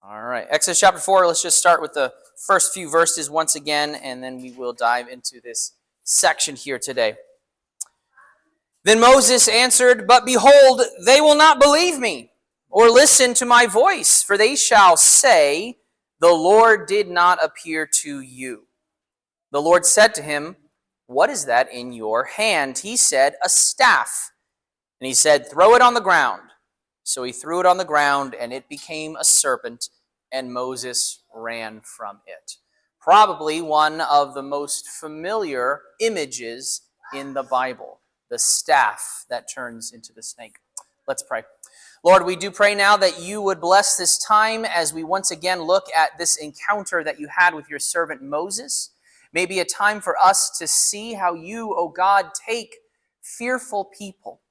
All right, Exodus chapter 4, let's just start with the first few verses once again, and then we will dive into this section here today. Then Moses answered, "But behold, they will not believe me, or listen to my voice, for they shall say, 'The Lord did not appear to you.' The Lord said to him, 'What is that in your hand?' He said, 'A staff.' And he said, 'Throw it on the ground.' So he threw it on the ground, and it became a serpent, and Moses ran from it." Probably one of the most familiar images in the Bible, the staff that turns into the snake. Let's pray. Lord, we do pray now that you would bless this time as we once again look at this encounter that you had with your servant Moses. Maybe a time for us to see how you, O God, take fearful people.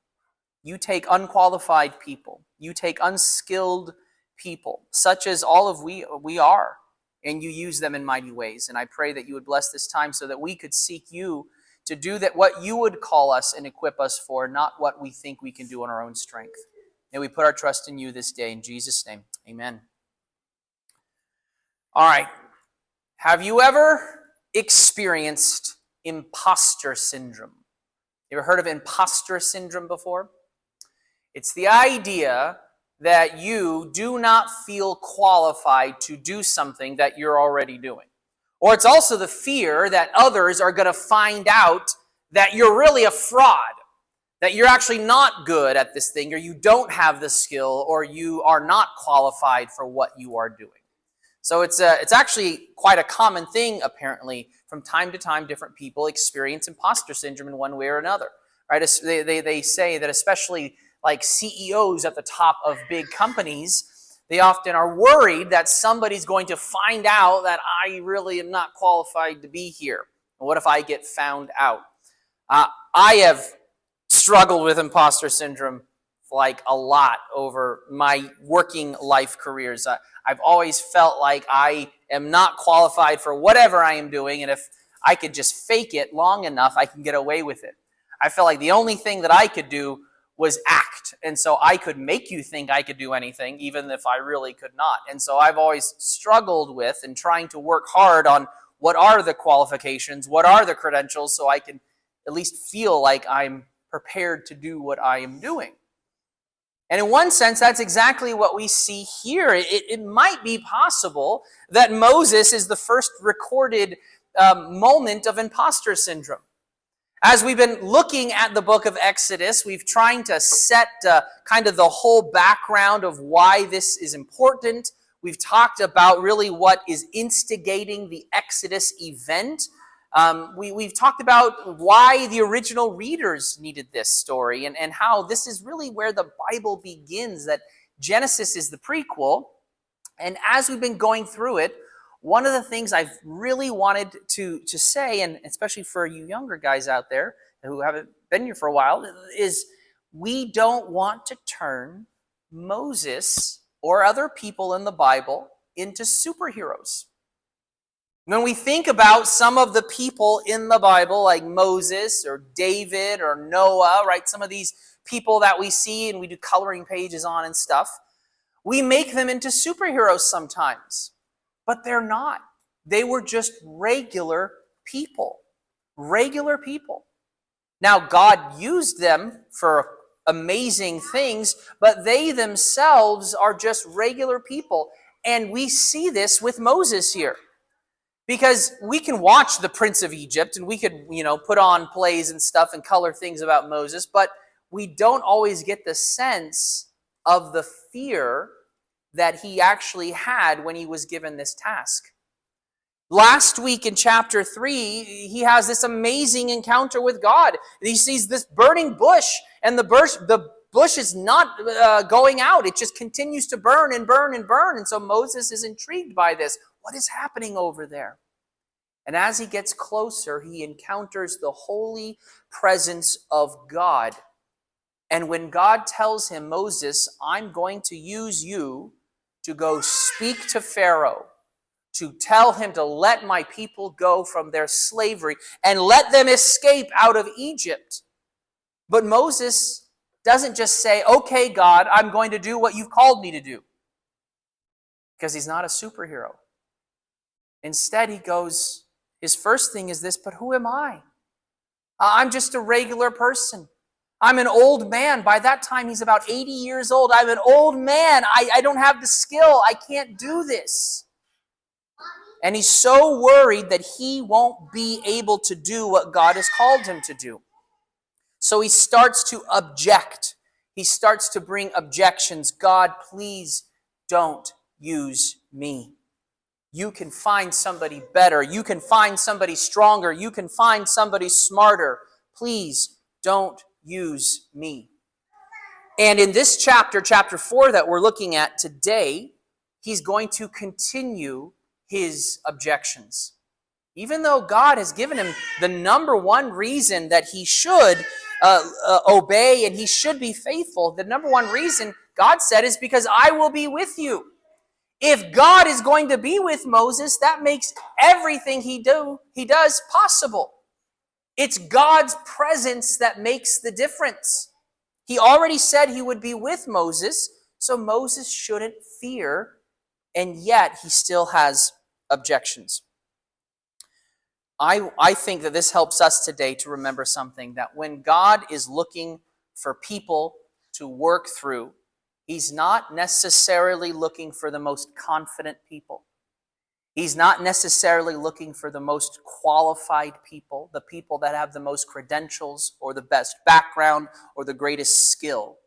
You take unqualified people. You take unskilled people, such as all of we are, and you use them in mighty ways. And I pray that you would bless this time so that we could seek you to do that what you would call us and equip us for, not what we think we can do on our own strength. May we put our trust in you this day. In Jesus' name, amen. All right. Have you ever experienced imposter syndrome? You ever heard of imposter syndrome before? It's the idea that you do not feel qualified to do something that you're already doing. Or it's also the fear that others are going to find out that you're really a fraud, that you're actually not good at this thing, or you don't have the skill, or you are not qualified for what you are doing. So it's actually quite a common thing, apparently. From time to time, different people experience imposter syndrome in one way or another. Right? They say that especially like CEOs at the top of big companies, they often are worried that somebody's going to find out that I really am not qualified to be here. What if I get found out? I have struggled with imposter syndrome like a lot over my working life careers. I've always felt like I am not qualified for whatever I am doing, and if I could just fake it long enough, I can get away with it. I felt like the only thing that I could do was act. And so I could make you think I could do anything, even if I really could not. And so I've always struggled with and trying to work hard on what are the qualifications, what are the credentials, so I can at least feel like I'm prepared to do what I am doing. And in one sense, that's exactly what we see here. It might be possible that Moses is the first recorded moment of imposter syndrome. As we've been looking at the book of Exodus, we've tried to set kind of the whole background of why this is important. We've talked about really what is instigating the Exodus event. We've talked about why the original readers needed this story and how this is really where the Bible begins, that Genesis is the prequel. And as we've been going through it, one of the things I've really wanted to say, and especially for you younger guys out there who haven't been here for a while, is we don't want to turn Moses or other people in the Bible into superheroes. When we think about some of the people in the Bible, like Moses or David or Noah, right, some of these people that we see and we do coloring pages on and stuff, we make them into superheroes sometimes. But they're not. They were just regular people. Regular people. Now, God used them for amazing things, but they themselves are just regular people. And we see this with Moses here. Because we can watch The Prince of Egypt, and we could, put on plays and stuff and color things about Moses, but we don't always get the sense of the fear that he actually had when he was given this task. Last week in chapter 3, he has this amazing encounter with God. He sees this burning bush, and the bush is not going out. It just continues to burn and burn and burn. And so Moses is intrigued by this. What is happening over there? And as he gets closer, he encounters the holy presence of God. And when God tells him, Moses, I'm going to use you to go speak to Pharaoh, to tell him to let my people go from their slavery and let them escape out of Egypt. But Moses doesn't just say, okay, God, I'm going to do what you've called me to do. because he's not a superhero. Instead, he goes, his first thing is this, but who am I? I'm just a regular person. I'm an old man. By that time, he's about 80 years old. I'm an old man. I don't have the skill. I can't do this. And he's so worried that he won't be able to do what God has called him to do. So he starts to object. He starts to bring objections. God, please don't use me. You can find somebody better. You can find somebody stronger. You can find somebody smarter. Please don't use me. And in this chapter, chapter 4 that we're looking at today, he's going to continue his objections. Even though God has given him the number one reason that he should obey and he should be faithful, the number one reason God said is because I will be with you. If God is going to be with Moses, that makes everything he does possible. It's God's presence that makes the difference. He already said he would be with Moses, so Moses shouldn't fear, and yet he still has objections. I think that this helps us today to remember something, that when God is looking for people to work through, he's not necessarily looking for the most confident people. He's not necessarily looking for the most qualified people, the people that have the most credentials or the best background or the greatest skill.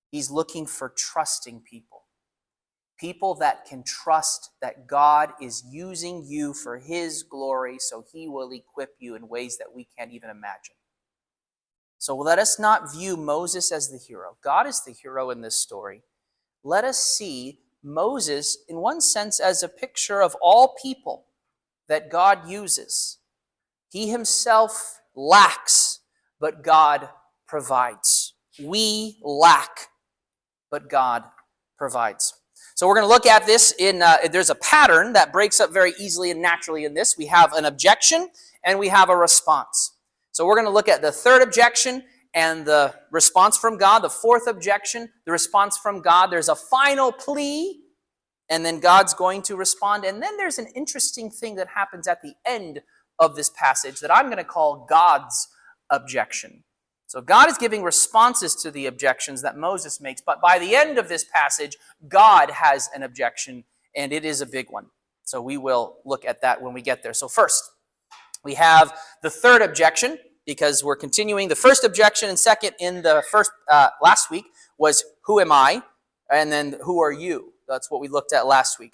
He's looking for trusting people. People that can trust that God is using you for his glory, so he will equip you in ways that we can't even imagine. So let us not view Moses as the hero. God is the hero in this story. Let us see Moses, in one sense, as a picture of all people that God uses. He himself lacks, but God provides. We lack, but God provides. So we're going to look at this there's a pattern that breaks up very easily and naturally in this. We have an objection and we have a response. So we're going to look at the third objection and the response from God. The fourth objection, the response from God. There's a final plea, and then God's going to respond. And then there's an interesting thing that happens at the end of this passage that I'm going to call God's objection. So God is giving responses to the objections that Moses makes, but by the end of this passage, God has an objection, and it is a big one. So we will look at that when we get there. So first, we have the third objection, because we're continuing. The first objection and second in the first last week was, who am I? And then, who are you? That's what we looked at last week.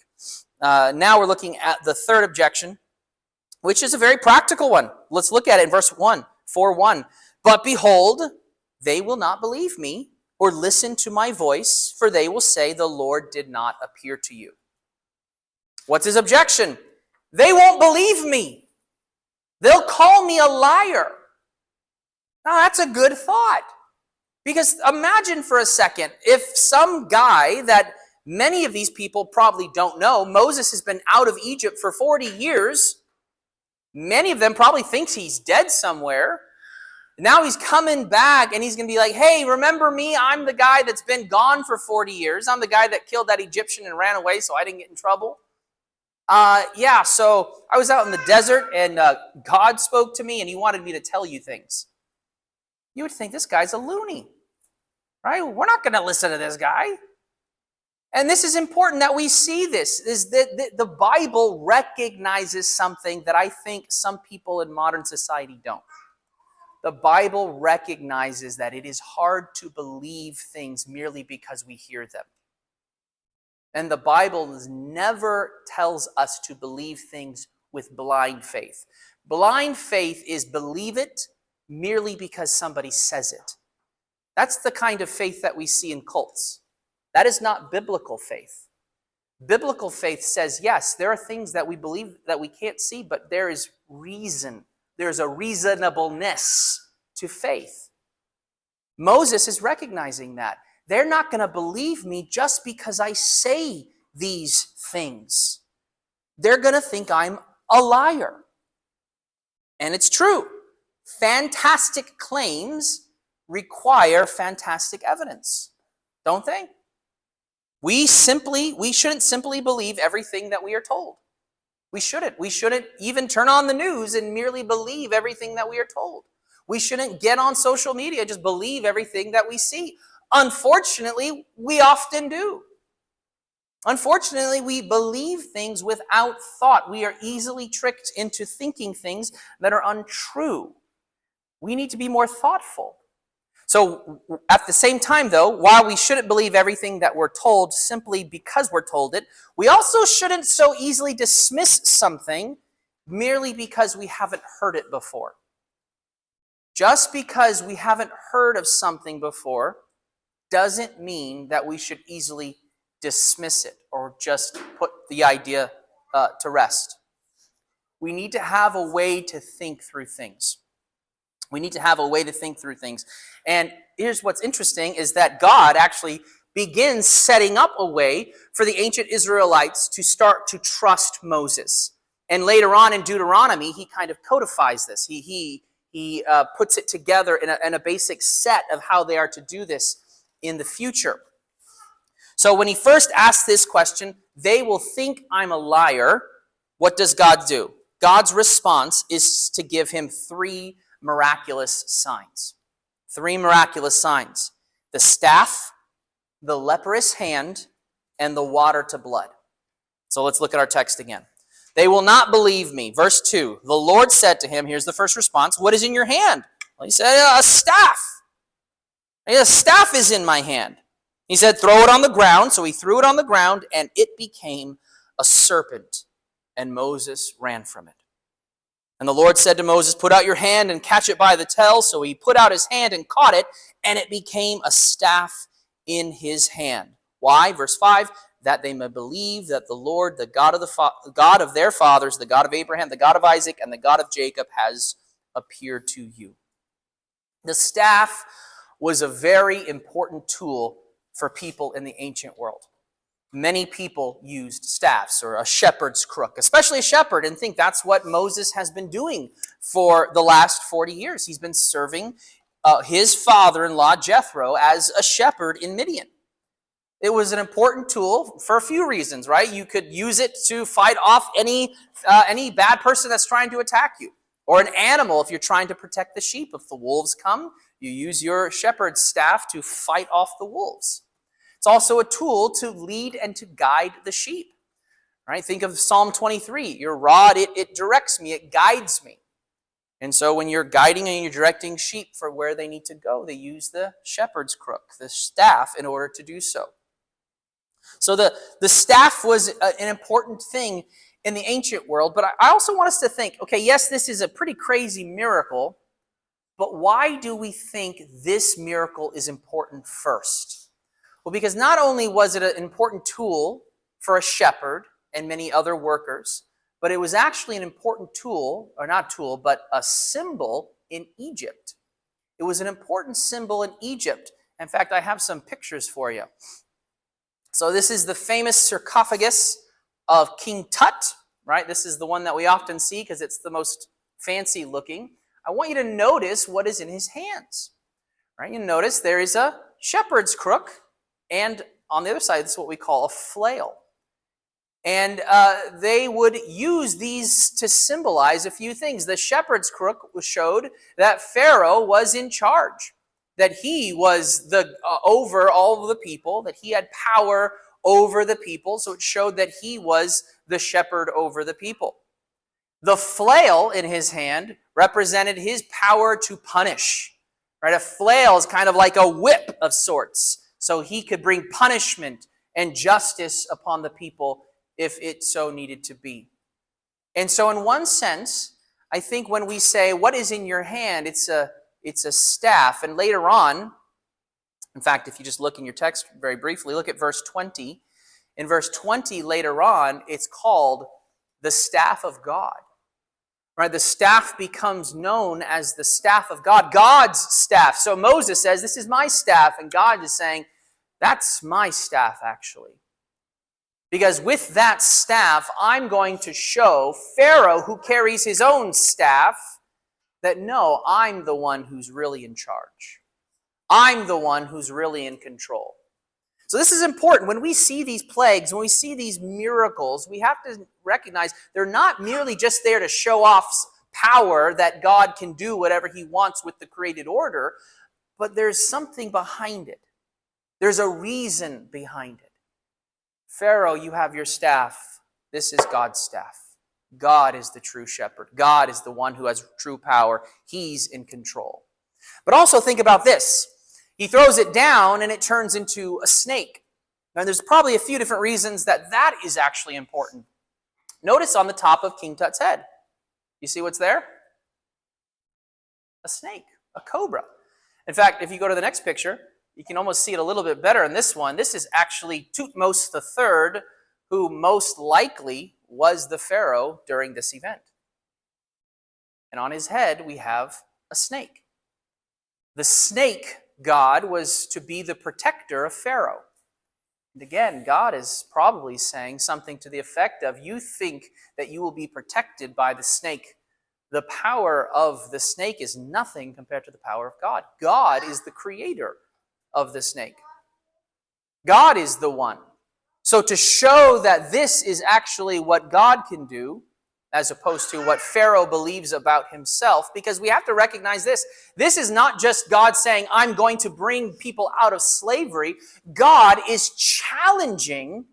Now we're looking at the third objection, which is a very practical one. Let's look at it in verse 1, 4:1. But behold, they will not believe me or listen to my voice, for they will say, the Lord did not appear to you. What's his objection? They won't believe me. They'll call me a liar. Now, that's a good thought. Because imagine for a second, if some guy that many of these people probably don't know, Moses has been out of Egypt for 40 years. Many of them probably thinks he's dead somewhere. Now he's coming back and he's going to be like, hey, remember me? I'm the guy that's been gone for 40 years. I'm the guy that killed that Egyptian and ran away so I didn't get in trouble. So I was out in the desert and God spoke to me and he wanted me to tell you things. You would think this guy's a loony, right? We're not going to listen to this guy. And this is important that we see this, is that the Bible recognizes something that I think some people in modern society don't. The Bible recognizes that it is hard to believe things merely because we hear them. And the Bible never tells us to believe things with blind faith. Blind faith is believe it merely because somebody says it. That's the kind of faith that we see in cults. That is not biblical faith. Biblical faith says, yes, there are things that we believe that we can't see, but there is reason. There's a reasonableness to faith. Moses is recognizing that. They're not going to believe me just because I say these things. They're going to think I'm a liar. And it's true. Fantastic claims require fantastic evidence, don't they? We shouldn't simply believe everything that we are told. We shouldn't. We shouldn't even turn on the news and merely believe everything that we are told. We shouldn't get on social media and just believe everything that we see. Unfortunately, we often do. Unfortunately, we believe things without thought. We are easily tricked into thinking things that are untrue. We need to be more thoughtful. So at the same time, though, while we shouldn't believe everything that we're told simply because we're told it, we also shouldn't so easily dismiss something merely because we haven't heard it before. Just because we haven't heard of something before doesn't mean that we should easily dismiss it or just put the idea to rest. We need to have a way to think through things. We need to have a way to think through things. And here's what's interesting is that God actually begins setting up a way for the ancient Israelites to start to trust Moses. And later on in Deuteronomy, he kind of codifies this. He puts it together in a basic set of how they are to do this in the future. So when he first asks this question, they will think I'm a liar. What does God do? God's response is to give him three miraculous signs. Three miraculous signs. The staff, the leprous hand, and the water to blood. So let's look at our text again. They will not believe me. Verse 2, the Lord said to him, here's the first response, what is in your hand? Well, he said, a staff. A staff is in my hand. He said, throw it on the ground. So he threw it on the ground, and it became a serpent, and Moses ran from it. And the Lord said to Moses, put out your hand and catch it by the tail. So he put out his hand and caught it, and it became a staff in his hand. Why? Verse 5, that they may believe that the Lord, the God of their fathers, the God of Abraham, the God of Isaac, and the God of Jacob has appeared to you. The staff was a very important tool for people in the ancient world. Many people used staffs or a shepherd's crook, especially a shepherd, and think that's what Moses has been doing for the last 40 years. He's been serving his father-in-law, Jethro, as a shepherd in Midian. It was an important tool for a few reasons, right? You could use it to fight off any bad person that's trying to attack you, or an animal if you're trying to protect the sheep. If the wolves come, you use your shepherd's staff to fight off the wolves. It's also a tool to lead and to guide the sheep. Right? Think of Psalm 23. Your rod, it directs me, it guides me. And so when you're guiding and you're directing sheep for where they need to go, they use the shepherd's crook, the staff, in order to do so. So the staff was an important thing in the ancient world, but I also want us to think, okay, yes, this is a pretty crazy miracle, but why do we think this miracle is important first? Well, because not only was it an important tool for a shepherd and many other workers, but it was actually an important tool, or not tool, but a symbol in Egypt. It was an important symbol in Egypt. In fact, I have some pictures for you. So this is the famous sarcophagus of King Tut, right? This is the one that we often see because it's the most fancy looking. I want you to notice what is in his hands. Right? You notice there is a shepherd's crook, and on the other side, this is what we call a flail. And they would use these to symbolize a few things. The shepherd's crook showed that Pharaoh was in charge, that he was over all of the people, that he had power over the people. So it showed that he was the shepherd over the people. The flail in his hand represented his power to punish. Right? A flail is kind of like a whip of sorts. So he could bring punishment and justice upon the people if it so needed to be. And so in one sense, I think when we say, what is in your hand, it's a staff. And later on, in fact, if you just look in your text very briefly, look at verse 20. In verse 20 later on, it's called the staff of God. Right? The staff becomes known as the staff of God, God's staff. So Moses says, this is my staff, and God is saying, that's my staff, actually. Because with that staff, I'm going to show Pharaoh, who carries his own staff, that no, I'm the one who's really in charge. I'm the one who's really in control. So this is important. When we see these plagues, when we see these miracles, we have to recognize they're not merely just there to show off power that God can do whatever he wants with the created order, but there's something behind it. There's a reason behind it. Pharaoh, you have your staff. This is God's staff. God is the true shepherd. God is the one who has true power. He's in control. But also think about this. He throws it down and it turns into a snake. Now there's probably a few different reasons that is actually important. Notice on the top of King Tut's head. You see what's there? A snake, a cobra. In fact, if you go to the next picture, you can almost see it a little bit better in this one. This is actually Thutmose III, who most likely was the Pharaoh during this event. And on his head, we have a snake. The snake god was to be the protector of Pharaoh. And again, God is probably saying something to the effect of, you think that you will be protected by the snake. The power of the snake is nothing compared to the power of God. God is the creator of the snake. God is the one. So to show that this is actually what God can do, as opposed to what Pharaoh believes about himself, because we have to recognize this. This is not just God saying, I'm going to bring people out of slavery. God is challenging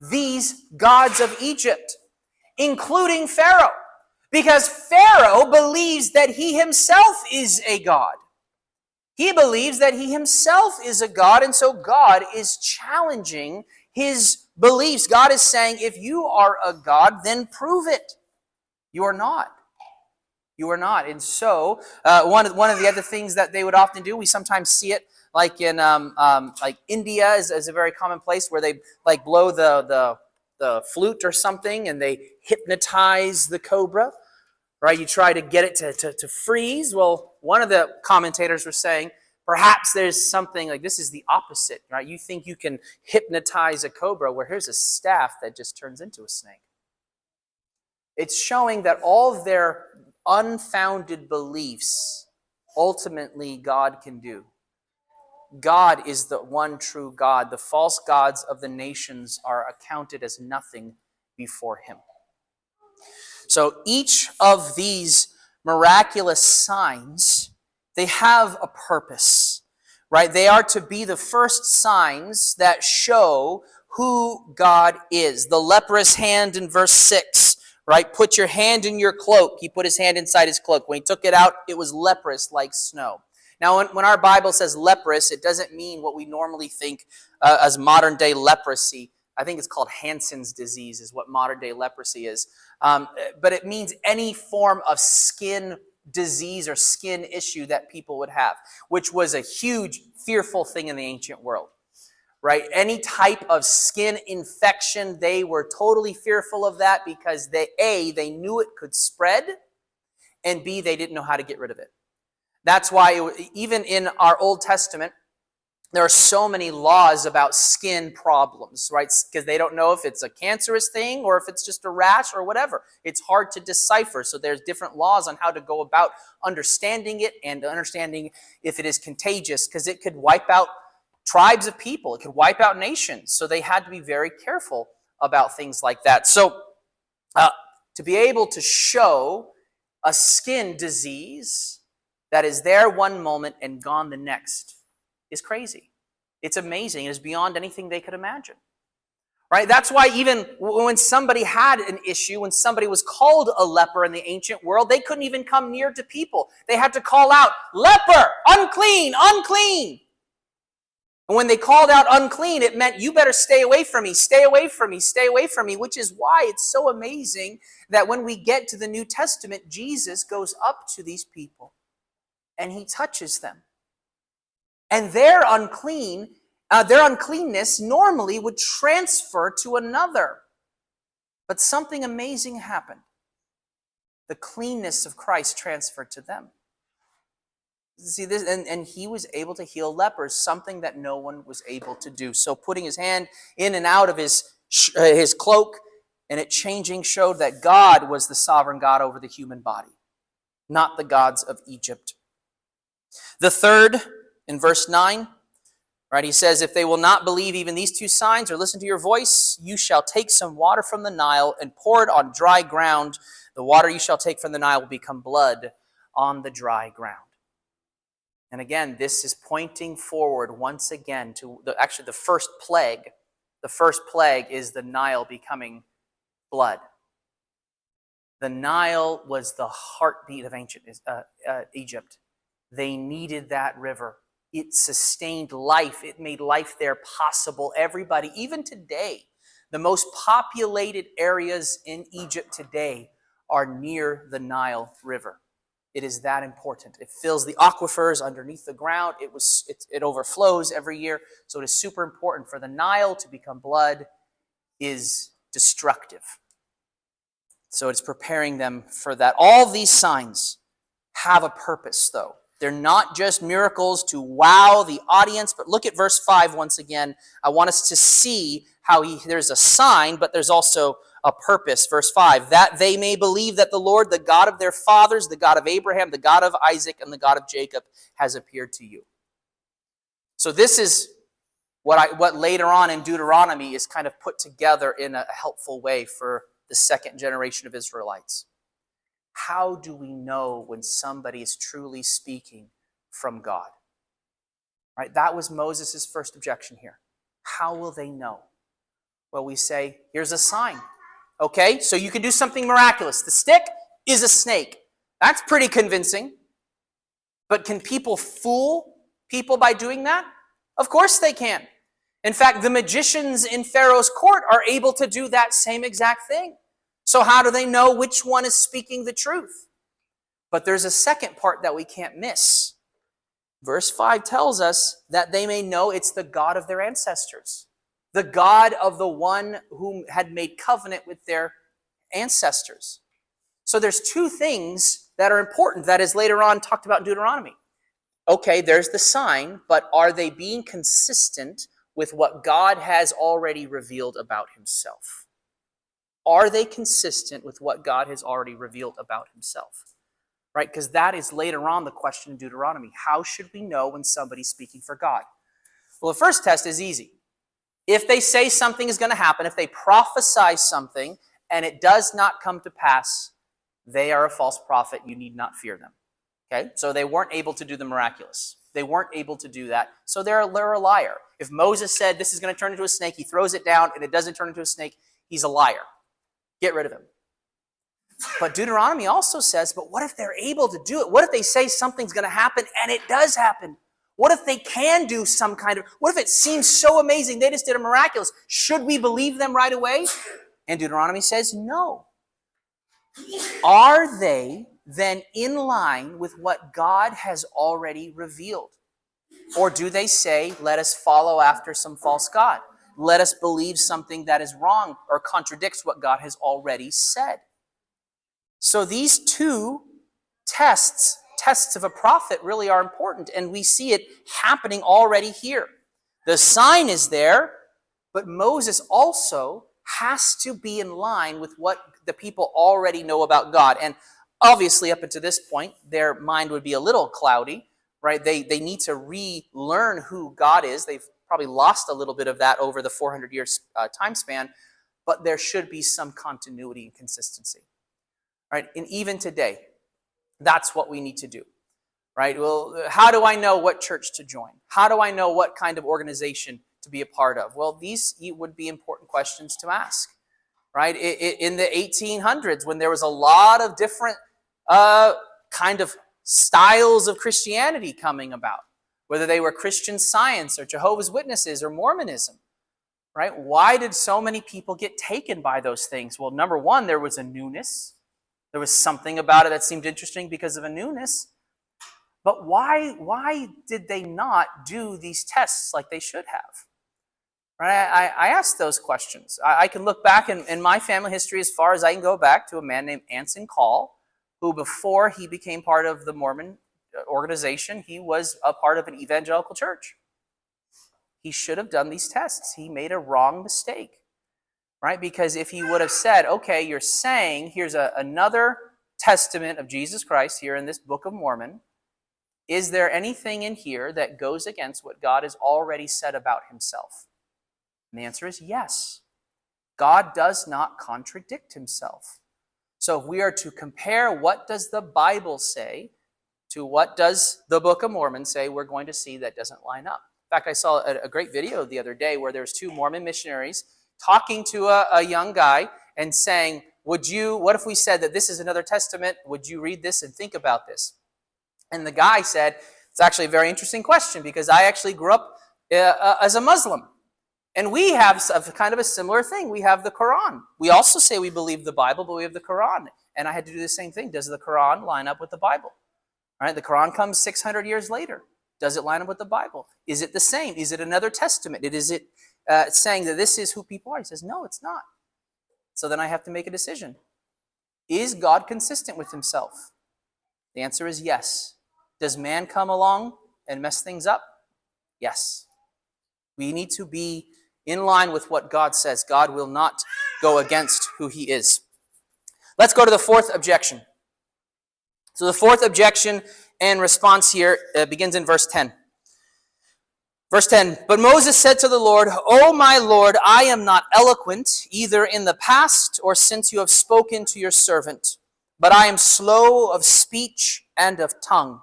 these gods of Egypt, including Pharaoh, because Pharaoh believes that he himself is a god. He believes that he himself is a god, and so God is challenging his beliefs. God is saying, if you are a god, then prove it. You are not. You are not. And so, one of the other things that they would often do, we sometimes see it, like in like India is a very common place where they like blow the flute or something, and they hypnotize the cobra. Right? You try to get it to freeze. Well, one of the commentators was saying, perhaps there's something like this is the opposite, right? You think you can hypnotize a cobra, where here's a staff that just turns into a snake. It's showing that all their unfounded beliefs, ultimately God can do. God is the one true God. The false gods of the nations are accounted as nothing before him. So each of these miraculous signs, they have a purpose, right? They are to be the first signs that show who God is. The leprous hand in verse 6, right? Put your hand in your cloak. He put his hand inside his cloak. When he took it out, it was leprous like snow. Now, when our Bible says leprous, it doesn't mean what we normally think as modern day leprosy. I think it's called Hansen's disease is what modern day leprosy is. But it means any form of skin disease or skin issue that people would have, which was a huge, fearful thing in the ancient world, right? Any type of skin infection, they were totally fearful of that because they knew it could spread, and B, they didn't know how to get rid of it. That's why even in our Old Testament, there are so many laws about skin problems, right? Because they don't know if it's a cancerous thing or if it's just a rash or whatever. It's hard to decipher. So there's different laws on how to go about understanding it and understanding if it is contagious, because it could wipe out tribes of people. It could wipe out nations. So they had to be very careful about things like that. So to be able to show a skin disease that is there one moment and gone the next is crazy. It's amazing. It is beyond anything they could imagine. Right? That's why even when somebody had an issue, when somebody was called a leper in the ancient world, they couldn't even come near to people. They had to call out, leper, unclean, unclean. And when they called out unclean, it meant you better stay away from me, stay away from me, stay away from me, which is why it's so amazing that when we get to the New Testament, Jesus goes up to these people and he touches them. And their uncleanness normally would transfer to another. But something amazing happened. The cleanness of Christ transferred to them. See this, and he was able to heal lepers, something that no one was able to do. So putting his hand in and out of his cloak and it changing showed that God was the sovereign God over the human body, not the gods of Egypt. The third, in verse 9, Right? He says, if they will not believe even these two signs or listen to your voice, you shall take some water from the Nile and pour it on dry ground. The water you shall take from the Nile will become blood on the dry ground. And again, this is pointing forward once again to the first plague. The first plague is the Nile becoming blood. The Nile was the heartbeat of ancient Egypt. They needed that river. It sustained life. It made life there possible. Everybody, even today, the most populated areas in Egypt today are near the Nile River. It is that important. It fills the aquifers underneath the ground. It overflows every year. So it is super important. For the Nile to become blood is destructive. So it's preparing them for that. All these signs have a purpose, though. They're not just miracles to wow the audience, but look at verse 5 once again. I want us to see how there's a sign, but there's also a purpose. Verse 5, that they may believe that the Lord, the God of their fathers, the God of Abraham, the God of Isaac, and the God of Jacob has appeared to you. So this is what later on in Deuteronomy is kind of put together in a helpful way for the second generation of Israelites. How do we know when somebody is truly speaking from God? Right? That was Moses' first objection here. How will they know? Well, we say, here's a sign. Okay, so you can do something miraculous. The stick is a snake. That's pretty convincing. But can people fool people by doing that? Of course they can. In fact, the magicians in Pharaoh's court are able to do that same exact thing. So how do they know which one is speaking the truth? But there's a second part that we can't miss. Verse 5 tells us that they may know it's the God of their ancestors, the God of the one whom had made covenant with their ancestors. So there's two things that are important that is later on talked about in Deuteronomy. Okay, there's the sign, but are they being consistent with what God has already revealed about himself? Are they consistent with what God has already revealed about himself? Right? Because that is later on the question in Deuteronomy. How should we know when somebody's speaking for God? Well, the first test is easy. If they say something is going to happen, if they prophesy something and it does not come to pass, they are a false prophet. You need not fear them. Okay? So they weren't able to do the miraculous. They weren't able to do that. So they're a liar. If Moses said this is going to turn into a snake, he throws it down and it doesn't turn into a snake, he's a liar. Get rid of him. But Deuteronomy also says, but what if they're able to do it? What if they say something's going to happen and it does happen? What if they can do what if it seems so amazing they just did a miraculous? Should we believe them right away? And Deuteronomy says, no. Are they then in line with what God has already revealed? Or do they say, let us follow after some false god? Let us believe something that is wrong or contradicts what God has already said. So these two tests of a prophet really are important, and we see it happening already here. The sign is there, but Moses also has to be in line with what the people already know about God. And obviously, up until this point, their mind would be a little cloudy, right? They need to relearn who God is. They've probably lost a little bit of that over the 400 years time span, but there should be some continuity and consistency, right? And even today, that's what we need to do, right? Well, how do I know what church to join? How do I know what kind of organization to be a part of? Well, these would be important questions to ask, right? In the 1800s, when there was a lot of different kind of styles of Christianity coming about, whether they were Christian Science or Jehovah's Witnesses or Mormonism, right? Why did so many people get taken by those things? Well, number one, there was a newness. There was something about it that seemed interesting because of a newness. But why did they not do these tests like they should have? Right? I asked those questions. I can look back in my family history as far as I can go back to a man named Anson Call, who before he became part of the Mormon organization, he was a part of an evangelical church. He should have done these tests. He made a wrong mistake, right? Because if he would have said, okay, you're saying here's another testament of Jesus Christ here in this Book of Mormon, is there anything in here that goes against what God has already said about himself? And the answer is yes. God does not contradict himself. So if we are to compare what does the Bible say to what does the Book of Mormon say, we're going to see that doesn't line up. In fact, I saw a great video the other day where there's two Mormon missionaries talking to a young guy and saying, what if we said that this is another testament? Would you read this and think about this? And the guy said, it's actually a very interesting question because I actually grew up as a Muslim. And we have kind of a similar thing. We have the Quran. We also say we believe the Bible, but we have the Quran. And I had to do the same thing. Does the Quran line up with the Bible? All right, the Quran comes 600 years later. Does it line up with the Bible? Is it the same? Is it another testament? Is it saying that this is who people are? He says, no, it's not. So then I have to make a decision. Is God consistent with himself? The answer is yes. Does man come along and mess things up? Yes. We need to be in line with what God says. God will not go against who he is. Let's go to the fourth objection. So the fourth objection and response here begins in verse 10. Verse 10, but Moses said to the Lord, O my Lord, I am not eloquent, either in the past or since you have spoken to your servant, but I am slow of speech and of tongue.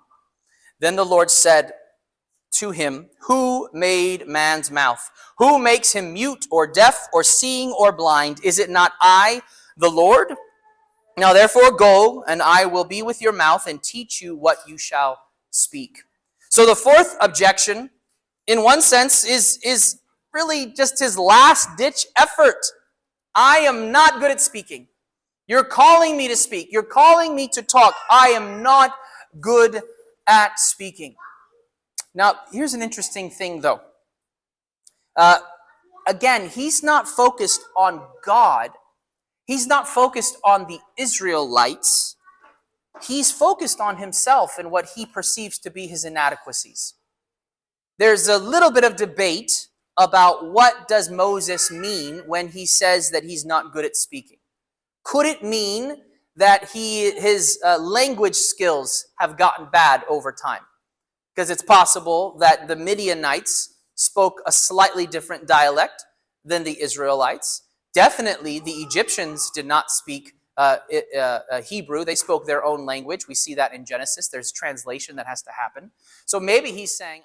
Then the Lord said to him, who made man's mouth? Who makes him mute or deaf or seeing or blind? Is it not I, the Lord? Now therefore go, and I will be with your mouth and teach you what you shall speak. So the fourth objection, in one sense, is really just his last-ditch effort. I am not good at speaking. You're calling me to speak. You're calling me to talk. I am not good at speaking. Now, here's an interesting thing, though. Again, he's not focused on God. He's not focused on the Israelites. He's focused on himself and what he perceives to be his inadequacies. There's a little bit of debate about what does Moses mean when he says that he's not good at speaking. Could it mean that his language skills have gotten bad over time? Because it's possible that the Midianites spoke a slightly different dialect than the Israelites. Definitely, the Egyptians did not speak Hebrew. They spoke their own language. We see that in Genesis. There's translation that has to happen. So maybe he's saying,